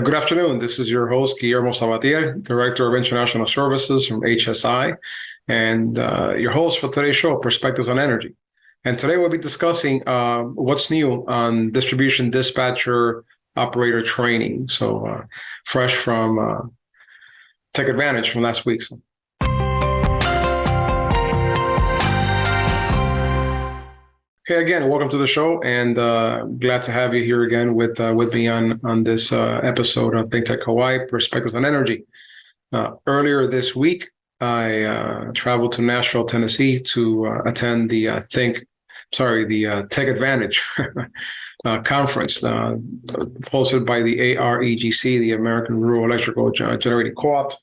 Good afternoon. This is your host, Guillermo Sabatier, Director of International Services from HSI, and your host for today's show, Perspectives on Energy. And today we'll be discussing what's new on distribution dispatcher operator training. So fresh from TechAdvantage from last week. So. Okay, again, welcome to the show, and glad to have you here again with me on this episode of ThinkTech Hawaii, Perspectives on Energy. Earlier this week, I traveled to Nashville, Tennessee to attend the TechAdvantage conference hosted by the AREGC, the American Rural Electrical Generating Co-op.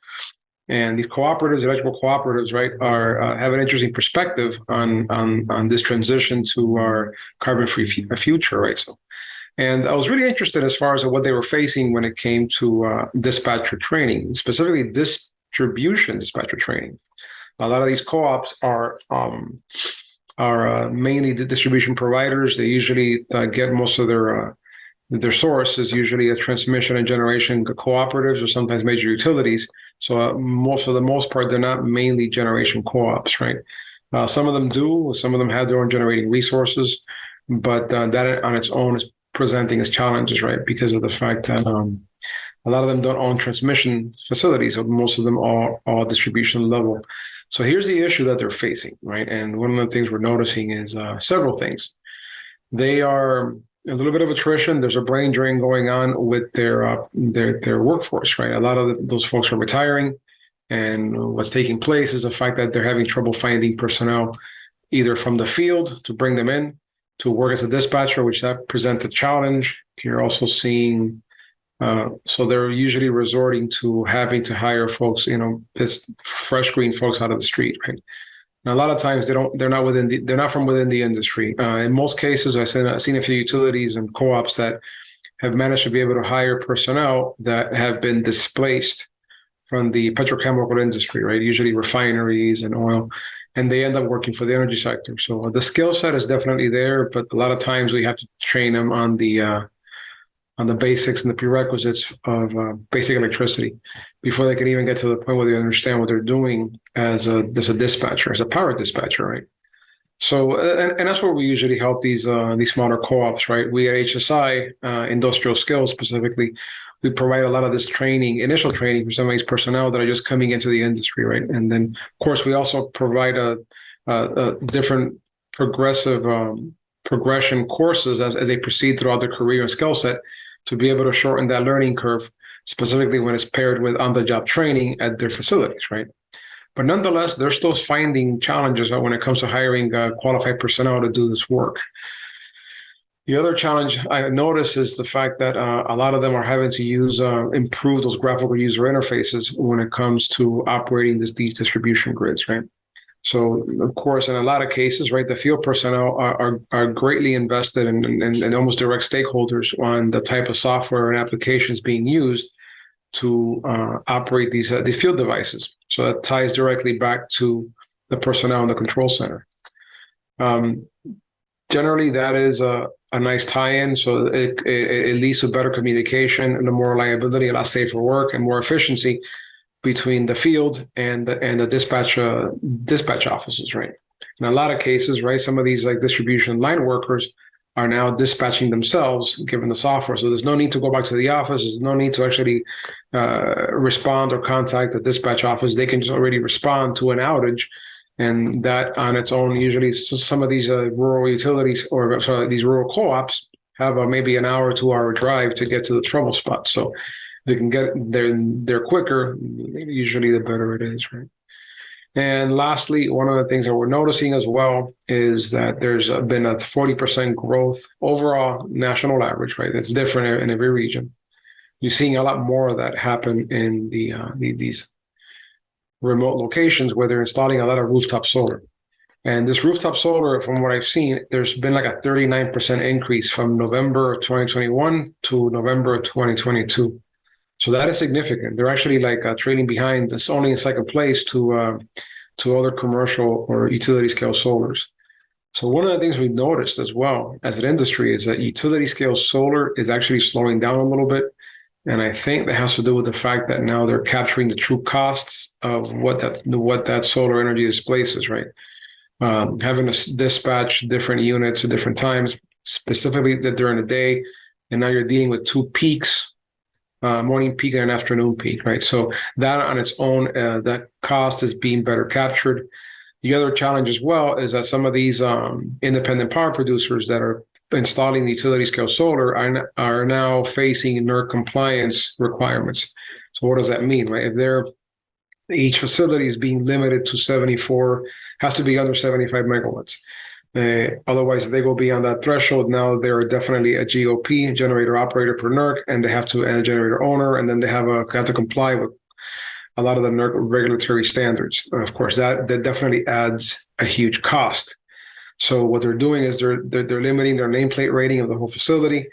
And these cooperatives, electrical cooperatives, right, are have an interesting perspective on this transition to our carbon-free future, right? So, and I was really interested as far as what they were facing when it came to dispatcher training, specifically distribution dispatcher training. A lot of these co-ops are mainly the distribution providers. They usually get most of their source is usually a transmission and generation cooperatives or sometimes major utilities. So for the most part, they're not mainly generation co-ops, right? Some of them do. Some of them have their own generating resources, but that on its own is presenting as challenges, right? Because of the fact that a lot of them don't own transmission facilities. So most of them are all distribution level. So here's the issue that they're facing, right? And one of the things we're noticing is several things. They are a little bit of attrition. There's a brain drain going on with their workforce, right? A lot of those folks are retiring, and what's taking place is the fact that they're having trouble finding personnel, either from the field to bring them in to work as a dispatcher, which that presents a challenge. You're also seeing, so they're usually resorting to having to hire folks, just fresh green folks out of the street, right? And a lot of times they're not from within the industry. In most cases, I've seen a few utilities and co-ops that have managed to be able to hire personnel that have been displaced from the petrochemical industry, right? Usually refineries and oil, and they end up working for the energy sector. So the skill set is definitely there, but a lot of times we have to train them on the basics and the prerequisites of basic electricity before they can even get to the point where they understand what they're doing as a dispatcher, as a power dispatcher, right? So, and that's where we usually help these smaller co-ops, right? We at HSI, Industrial Skills specifically, we provide a lot of this training, initial training for some of these personnel that are just coming into the industry, right? And then, of course, we also provide a different progression courses as they proceed throughout their career and skill set, to be able to shorten that learning curve, specifically when it's paired with on-the-job training at their facilities, right? But nonetheless, they're still finding challenges when it comes to hiring qualified personnel to do this work. The other challenge I noticed is the fact that a lot of them are having to improve those graphical user interfaces when it comes to operating these distribution grids, right? So, of course, in a lot of cases, right, the field personnel are greatly invested and almost direct stakeholders on the type of software and applications being used to operate these field devices. So that ties directly back to the personnel in the control center. Generally, that is a nice tie-in. So it leads to better communication and more reliability, a lot safer work, and more efficiency between the field and the dispatch offices, right? In a lot of cases, right, some of these like distribution line workers are now dispatching themselves, given the software. So there's no need to go back to the office. There's no need to actually respond or contact the dispatch office. They can just already respond to an outage, and that on its own, usually some of these rural utilities these rural co-ops have maybe an hour, 2 hour drive to get to the trouble spot. So they can get there quicker, usually the better it is, right? And lastly, one of the things that we're noticing as well is that there's been a 40% growth overall national average, right? It's different in every region. You're seeing a lot more of that happen in these remote locations where they're installing a lot of rooftop solar. And this rooftop solar, from what I've seen, there's been like a 39% increase from November 2021 to November 2022. So that is significant. They're actually like trailing behind. It's only in second place to other commercial or utility scale solars. So one of the things we've noticed as well as an industry is that utility scale solar is actually slowing down a little bit. And I think that has to do with the fact that now they're capturing the true costs of what that solar energy displaces, right? Having to dispatch different units at different times, specifically during the day, and now you're dealing with two peaks, morning peak and an afternoon peak, right? So that on its own, that cost is being better captured. The other challenge as well is that some of these independent power producers that are installing utility scale solar are now facing NERC compliance requirements. So what does that mean, right? If each facility is being limited to 74, has to be under 75 megawatts. Otherwise, if they go beyond that threshold, now they're definitely a GOP, generator operator per NERC, and they have to, and a generator owner, and then they have to comply with a lot of the NERC regulatory standards. Of course, that definitely adds a huge cost. So what they're doing is they're limiting their nameplate rating of the whole facility.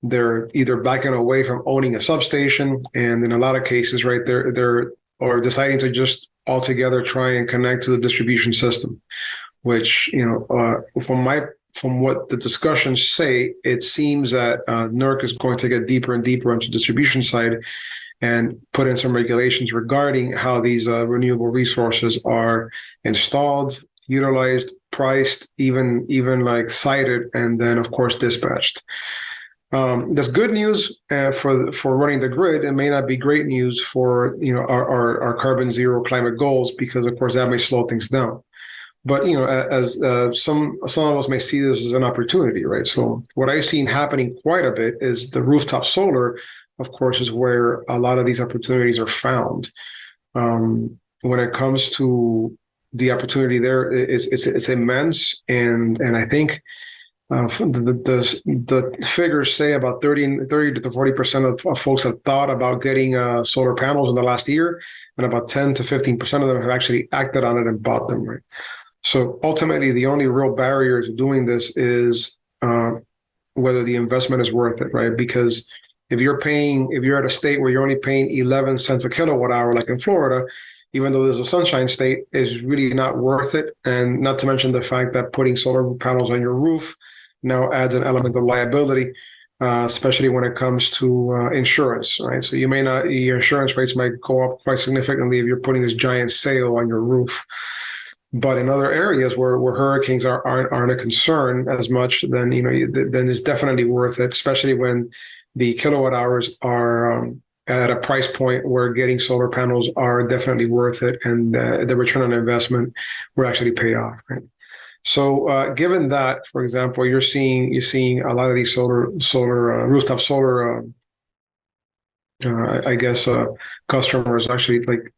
They're either backing away from owning a substation, and in a lot of cases, right, they're or deciding to just altogether try and connect to the distribution system, which, from what the discussions say, it seems that NERC is going to get deeper and deeper into the distribution side and put in some regulations regarding how these renewable resources are installed, utilized, priced, even like sited, and then of course dispatched. That's good news for running the grid. It may not be great news for our carbon zero climate goals, because of course that may slow things down. But as some of us may see this as an opportunity, right? So what I've seen happening quite a bit is the rooftop solar, of course, is where a lot of these opportunities are found. When it comes to the opportunity there, it's immense, and I think the figures say about 30 to 40% of folks have thought about getting solar panels in the last year, and about 10 to 15% of them have actually acted on it and bought them, right? So ultimately, the only real barrier to doing this is whether the investment is worth it, right? Because if you're at a state where you're only paying 11 cents a kilowatt hour, like in Florida, even though there's a sunshine state, is really not worth it. And not to mention the fact that putting solar panels on your roof now adds an element of liability, especially when it comes to insurance, right? So your insurance rates might go up quite significantly if you're putting this giant sail on your roof. But in other areas where hurricanes aren't a concern as much, then then it's definitely worth it, especially when the kilowatt hours are at a price point where getting solar panels are definitely worth it, and the return on investment will actually pay off, right? So, given that, for example, you're seeing a lot of these rooftop solar, I guess, customers actually like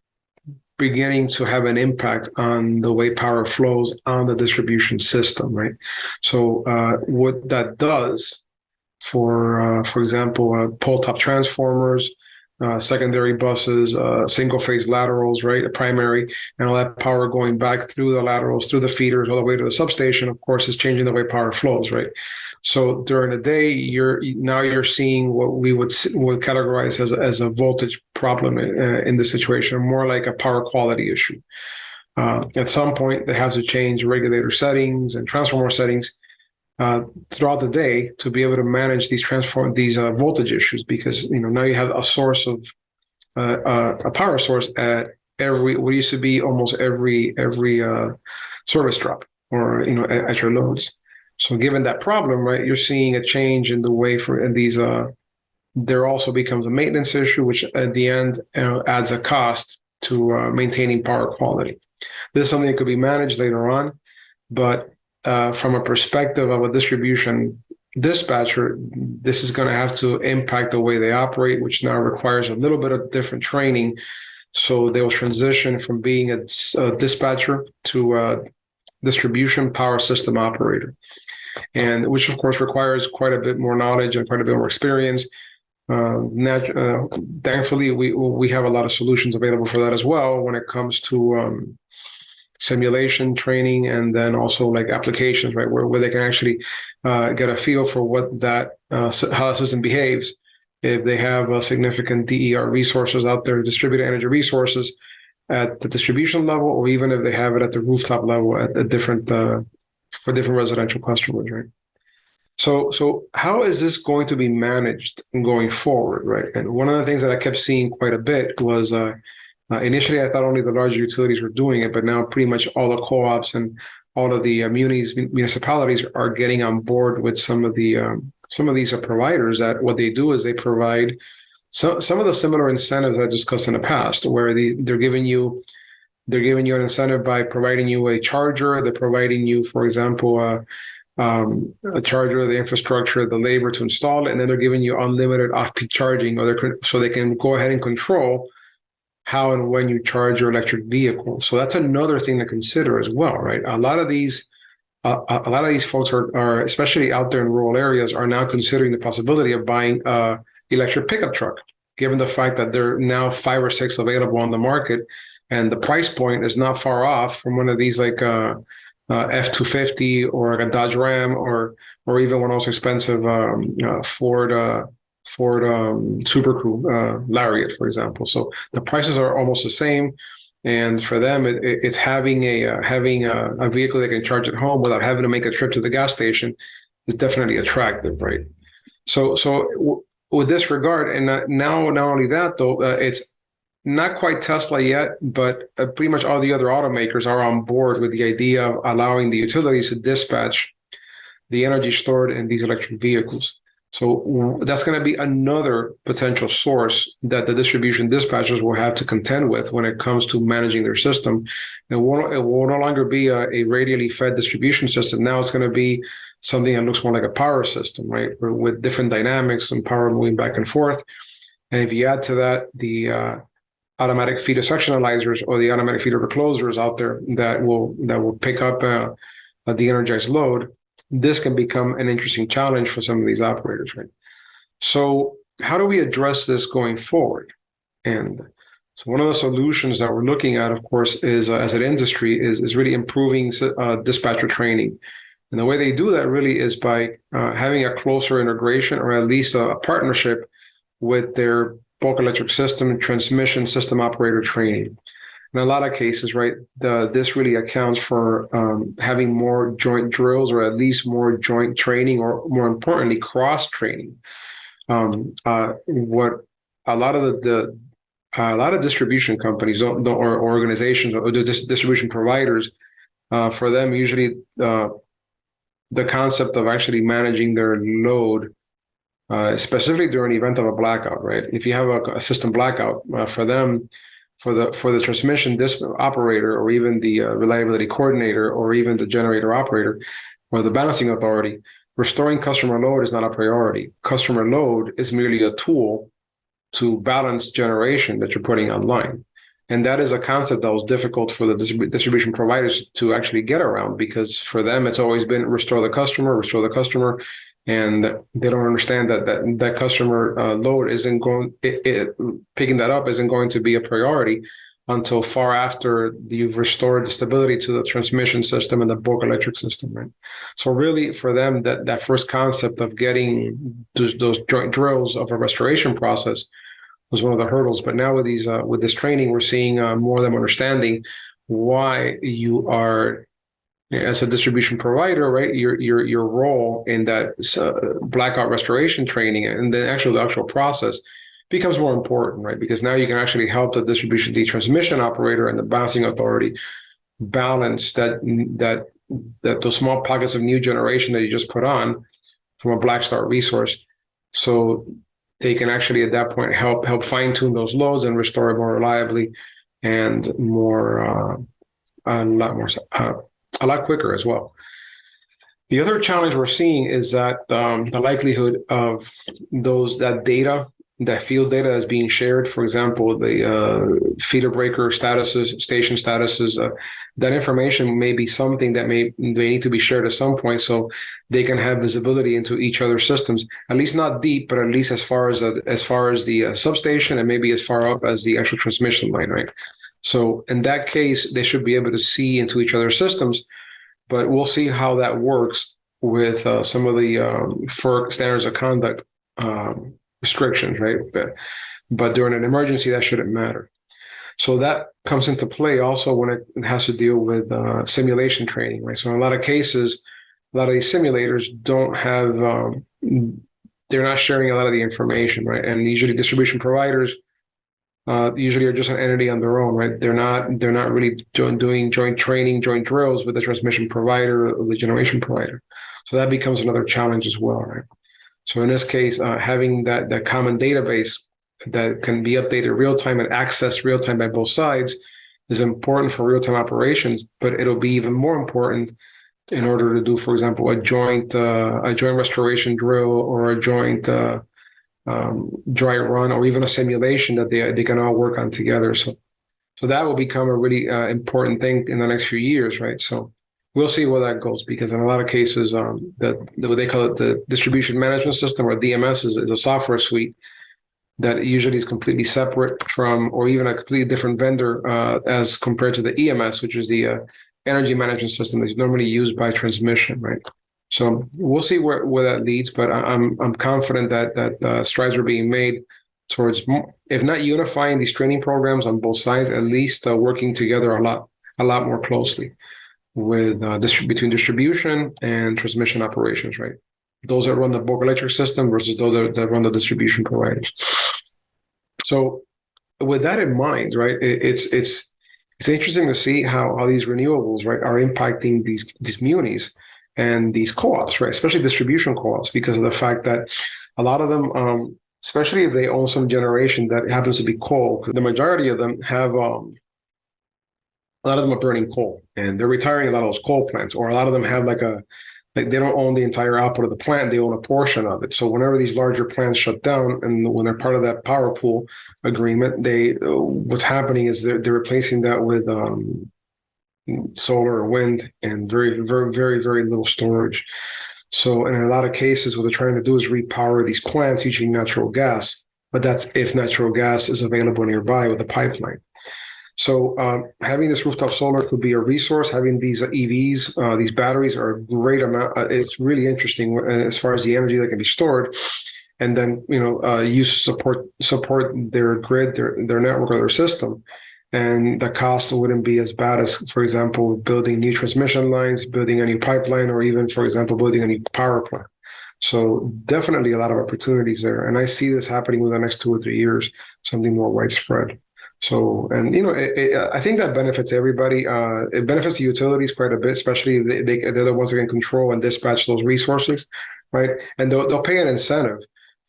beginning to have an impact on the way power flows on the distribution system, right? So, what that does for example, pole top transformers, secondary buses, single phase laterals, right? A primary, and all that power going back through the laterals, through the feeders, all the way to the substation, of course, is changing the way power flows, right? So during the day, you're seeing what we would categorize as a voltage problem in this situation, more like a power quality issue. At some point, they have to change regulator settings and transformer settings throughout the day to be able to manage these voltage issues, because now you have a source of a power source at what used to be almost every service drop, or at your loads. So given that problem, right, you're seeing a change in the way there also becomes a maintenance issue, which at the end adds a cost to maintaining power quality. This is something that could be managed later on, but from a perspective of a distribution dispatcher, this is going to have to impact the way they operate, which now requires a little bit of different training. So they will transition from being a dispatcher to a distribution power system operator, and which of course requires quite a bit more knowledge and quite a bit more experience. Thankfully, we have a lot of solutions available for that as well when it comes to simulation training, and then also like applications, right, where they can actually get a feel for what how the system behaves if they have significant DER resources out there, distributed energy resources at the distribution level, or even if they have it at the rooftop level at different for different residential customers, right? So how is this going to be managed going forward, right? And one of the things that I kept seeing quite a bit was initially I thought only the larger utilities were doing it, but now pretty much all the co-ops and all of the municipalities are getting on board with some of these providers that what they do is they provide some of the similar incentives I discussed in the past, where they're giving you an incentive by providing you a charger. They're providing you, for example, a charger, the infrastructure, the labor to install it, and then they're giving you unlimited off-peak charging, so they can go ahead and control how and when you charge your electric vehicle. So that's another thing to consider as well, right? A lot of these folks are especially out there in rural areas are now considering the possibility of buying a electric pickup truck, given the fact that there are now 5 or 6 available on the market, and the price point is not far off from one of these like F-250 or like a Dodge Ram or even one of those expensive Ford Super Crew Lariat, for example. So the prices are almost the same. And for them, it's having a vehicle they can charge at home without having to make a trip to the gas station is definitely attractive, right? So with this regard, and now not only that though, it's not quite Tesla yet, but pretty much all the other automakers are on board with the idea of allowing the utilities to dispatch the energy stored in these electric vehicles. So that's going to be another potential source that the distribution dispatchers will have to contend with when it comes to managing their system. It will no longer be a radially fed distribution system. Now it's going to be something that looks more like a power system, right? With different dynamics and power moving back and forth. And if you add to that the automatic feeder sectionalizers or the automatic feeder reclosers out there that will pick up the energized load, this can become an interesting challenge for some of these operators, right? So how do we address this going forward? And so one of the solutions that we're looking at, of course, is as an industry is really improving dispatcher training. And the way they do that really is by having a closer integration or at least a partnership with their bulk electric system transmission system operator training. In a lot of cases, right, this really accounts for having more joint drills or at least more joint training or more importantly, cross training. What a lot of distribution companies don't or organizations or distribution providers, for them, usually the concept of actually managing their load, specifically during the event of a blackout, right? If you have a system blackout, for them, for the transmission operator or even the reliability coordinator or even the generator operator or the balancing authority, restoring customer load is not a priority. Customer load is merely a tool to balance generation that you're putting online. And that is a concept that was difficult for the distribution providers to actually get around, because for them, it's always been restore the customer, and they don't understand that customer load isn't going, picking that up isn't going to be a priority until far after you've restored the stability to the transmission system and the bulk electric system, right? So really for them, that first concept of getting those joint drills of a restoration process was one of the hurdles. But now with this training, we're seeing more of them understanding why you are, as a distribution provider, right? Your role in that blackout restoration training and the actual process becomes more important, right? Because now you can actually help the distribution transmission operator and the balancing authority balance that those small pockets of new generation that you just put on from a black start resource, so they can actually at that point help fine tune those loads and restore it more reliably and a lot quicker as well. The other challenge we're seeing is that the likelihood of that data, that field data is being shared, for example, the feeder breaker statuses, station statuses, that information may be something that they need to be shared at some point so they can have visibility into each other's systems, at least not deep, but at least as far as the substation and maybe as far up as the actual transmission line, right? So in that case, they should be able to see into each other's systems, but we'll see how that works with some of the FERC standards of conduct restrictions, right? But during an emergency, that shouldn't matter. So that comes into play also when it has to deal with simulation training, right? So in a lot of cases, a lot of these simulators don't have, they're not sharing a lot of the information, right? And usually distribution providers usually are just an entity on their own, right? They're not really doing joint training, joint drills with the transmission provider or the generation provider. So that becomes another challenge as well, right? So in this case, having that common database that can be updated real time and accessed real time by both sides is important for real time operations. But it'll be even more important in order to do, for example, a joint restoration drill or a joint dry run or even a simulation that they can all work on together. So that will become a really important thing in the next few years, right? So we'll see where that goes, because in a lot of cases, what they call it the distribution management system, or DMS, is a software suite that usually is completely separate from, or even a completely different vendor as compared to the EMS, which is the energy management system that's normally used by transmission, right? So we'll see where that leads, but I'm confident that strides are being made towards, if not unifying these training programs on both sides, at least working together a lot more closely with between distribution and transmission operations, right? Those that run the bulk electric system versus those that run the distribution providers. So with that in mind, right, it's interesting to see how these renewables, right, are impacting these munis and these co-ops, right, especially distribution co-ops, because of the fact that a lot of them, especially if they own some generation that happens to be coal, the majority of them have a lot of them are burning coal, and they're retiring a lot of those coal plants, or a lot of them have like they don't own the entire output of the plant, they own a portion of it. So whenever these larger plants shut down, and when they're part of that power pool agreement, what's happening is they're replacing that with solar or wind, and very, very, very, very little storage. So in a lot of cases, what they're trying to do is repower these plants using natural gas, but that's if natural gas is available nearby with a pipeline. So having this rooftop solar could be a resource. Having these EVs, these batteries are a great amount. It's really interesting as far as the energy that can be stored, and then use support their grid, their network, or their system. And the cost wouldn't be as bad as, for example, building new transmission lines, building a new pipeline, or even, for example, building a new power plant. So definitely a lot of opportunities there. And I see this happening within the next 2 or 3 years, something more widespread. So, and I think that benefits everybody. It benefits the utilities quite a bit, especially if they're the ones that can control and dispatch those resources, right? And they'll pay an incentive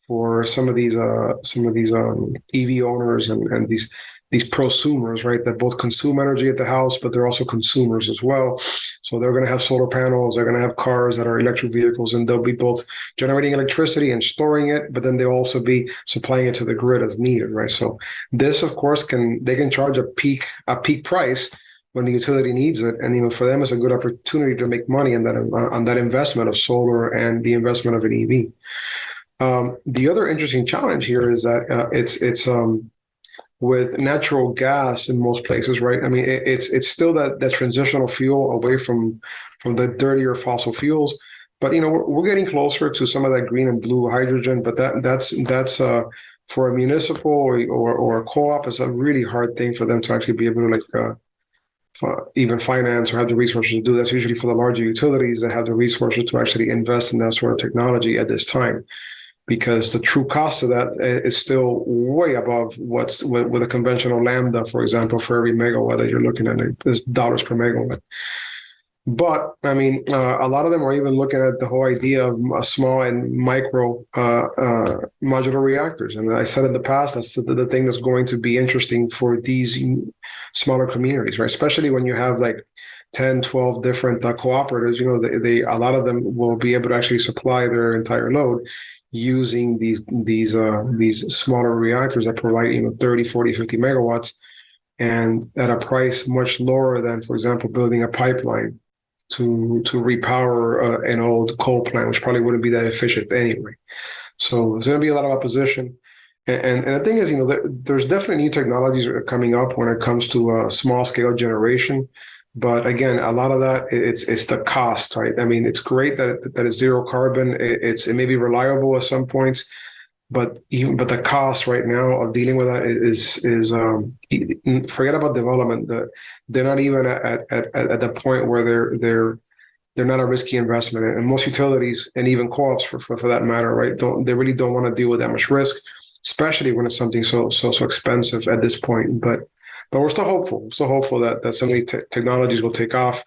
for some of these EV owners and these prosumers, right, that both consume energy at the house, but they're also consumers as well. So they're going to have solar panels, they're going to have cars that are electric vehicles, and they'll be both generating electricity and storing it, but then they'll also be supplying it to the grid as needed, right? So this, of course, they can charge a peak price when the utility needs it, and for them, it's a good opportunity to make money on that investment of solar and the investment of an EV. The other interesting challenge here is that it's with natural gas in most places, right? I mean, it's still that transitional fuel away from the dirtier fossil fuels, but we're getting closer to some of that green and blue hydrogen. But that's for a municipal or a co-op, is a really hard thing for them to actually be able to even finance or have the resources to do. That's usually for the larger utilities that have the resources to actually invest in that sort of technology at this time, because the true cost of that is still way above what's with a conventional lambda, for example, for every megawatt that you're looking at, is dollars per megawatt. But I mean, a lot of them are even looking at the whole idea of small and micro modular reactors. And I said in the past, that's the thing that's going to be interesting for these smaller communities, right? Especially when you have like 10, 12 different cooperatives, a lot of them will be able to actually supply their entire load using these smaller reactors that provide 30, 40, 50 megawatts, and at a price much lower than, for example, building a pipeline to repower an old coal plant, which probably wouldn't be that efficient anyway. So there's going to be a lot of opposition. And the thing is, there's definitely new technologies coming up when it comes to small scale generation. But again, a lot of that, it's the cost, right? I mean, it's great that it's zero carbon. It may be reliable at some points, but the cost right now of dealing with that is forget about development. They're not even at the point where they're not a risky investment. And most utilities and even co-ops for that matter, right, they really don't want to deal with that much risk, especially when it's something so expensive at this point. But we're still hopeful. We're still hopeful that some of these technologies will take off,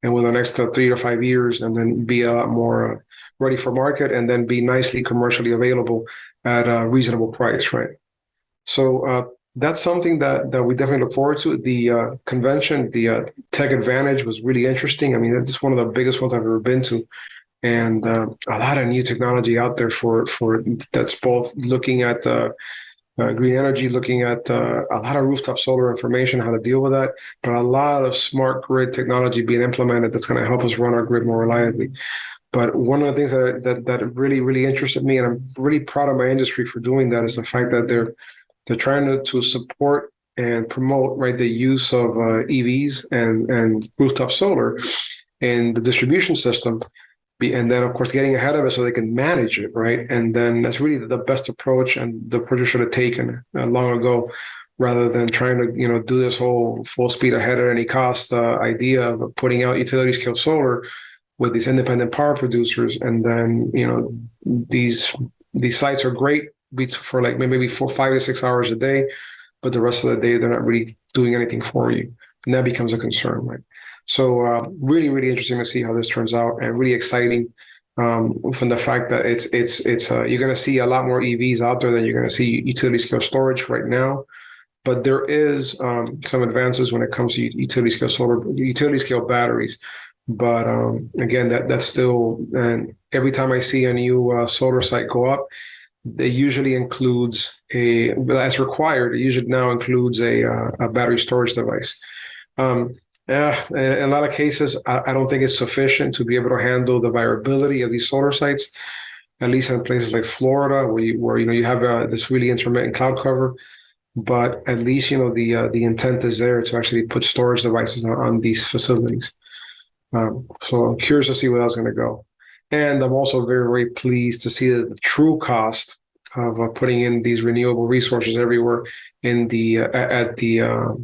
and within the next 3 to 5 years, and then be a lot more ready for market, and then be nicely commercially available at a reasonable price, right? So that's something that we definitely look forward to. The convention, the TechAdvantage, was really interesting. I mean, it's one of the biggest ones I've ever been to, and a lot of new technology out there for that's both looking at green energy, looking at a lot of rooftop solar information, how to deal with that, but a lot of smart grid technology being implemented that's going to help us run our grid more reliably. But one of the things that really interested me, and I'm really proud of my industry for doing that, is the fact that they're trying to support and promote, right, the use of EVs and rooftop solar in the distribution system. And then, of course, getting ahead of it so they can manage it, right? And then that's really the best approach, and the approach should have taken long ago, rather than trying to, do this whole full speed ahead at any cost idea of putting out utility scale solar with these independent power producers. And then, these sites are great for like maybe 5 to 6 hours a day, but the rest of the day, they're not really doing anything for you. And that becomes a concern, right? So really interesting to see how this turns out, and really exciting from the fact that it's you're going to see a lot more EVs out there than you're going to see utility scale storage right now. But there is some advances when it comes to utility scale solar, utility scale batteries. But again, that's still, and every time I see a new solar site go up, it usually includes that's required. It usually now includes a battery storage device. Yeah, in a lot of cases, I don't think it's sufficient to be able to handle the viability of these solar sites, at least in places like Florida, where you have this really intermittent cloud cover. But at least the intent is there to actually put storage devices on these facilities. So I'm curious to see where that's going to go. And I'm also very pleased to see that the true cost of putting in these renewable resources everywhere in at the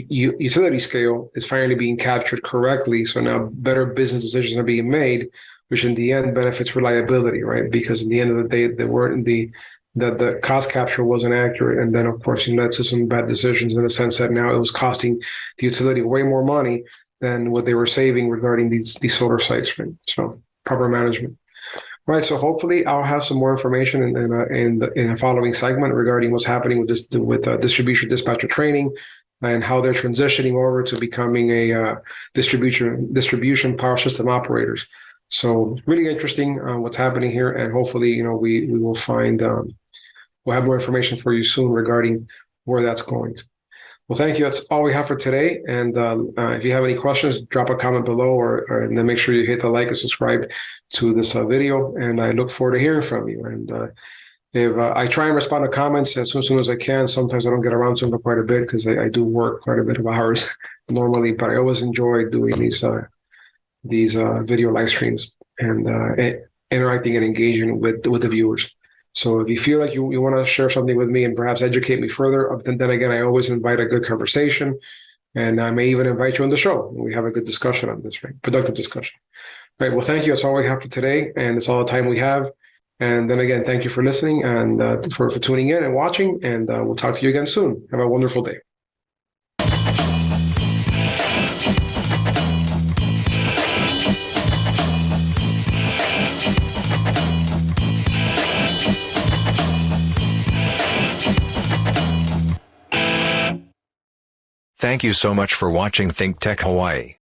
utility scale is finally being captured correctly. So now better business decisions are being made, which in the end benefits reliability, right? Because in the end of the day, the cost capture wasn't accurate, and then of course it led to some bad decisions in the sense that now it was costing the utility way more money than what they were saving regarding these solar sites, right? So proper management. Right, so hopefully I'll have some more information in a following segment regarding what's happening with distribution dispatcher training, and how they're transitioning over to becoming a distribution power system operators. So really interesting what's happening here, and hopefully we will find we'll have more information for you soon regarding where that's going. Well, thank you. That's all we have for today. And if you have any questions, drop a comment below, and then make sure you hit the like and subscribe to this video. And I look forward to hearing from you. And if I try and respond to comments as soon as I can. Sometimes I don't get around to them for quite a bit because I do work quite a bit of hours normally, but I always enjoy doing these video live streams and interacting and engaging with the viewers. So if you feel like you want to share something with me and perhaps educate me further, then again, I always invite a good conversation, and I may even invite you on the show. We have a good discussion on this, right? Productive discussion. Right. Well, thank you. That's all we have for today, and it's all the time we have. And then again, thank you for listening and for tuning in and watching, and we'll talk to you again soon. Have a wonderful day. Thank you so much for watching ThinkTech Hawaii.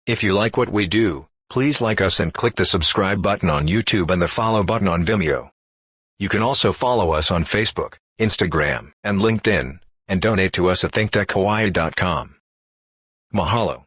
If you like what we do, please like us and click the subscribe button on YouTube and the follow button on Vimeo. You can also follow us on Facebook, Instagram, and LinkedIn, and donate to us at thinktechhawaii.com. Mahalo.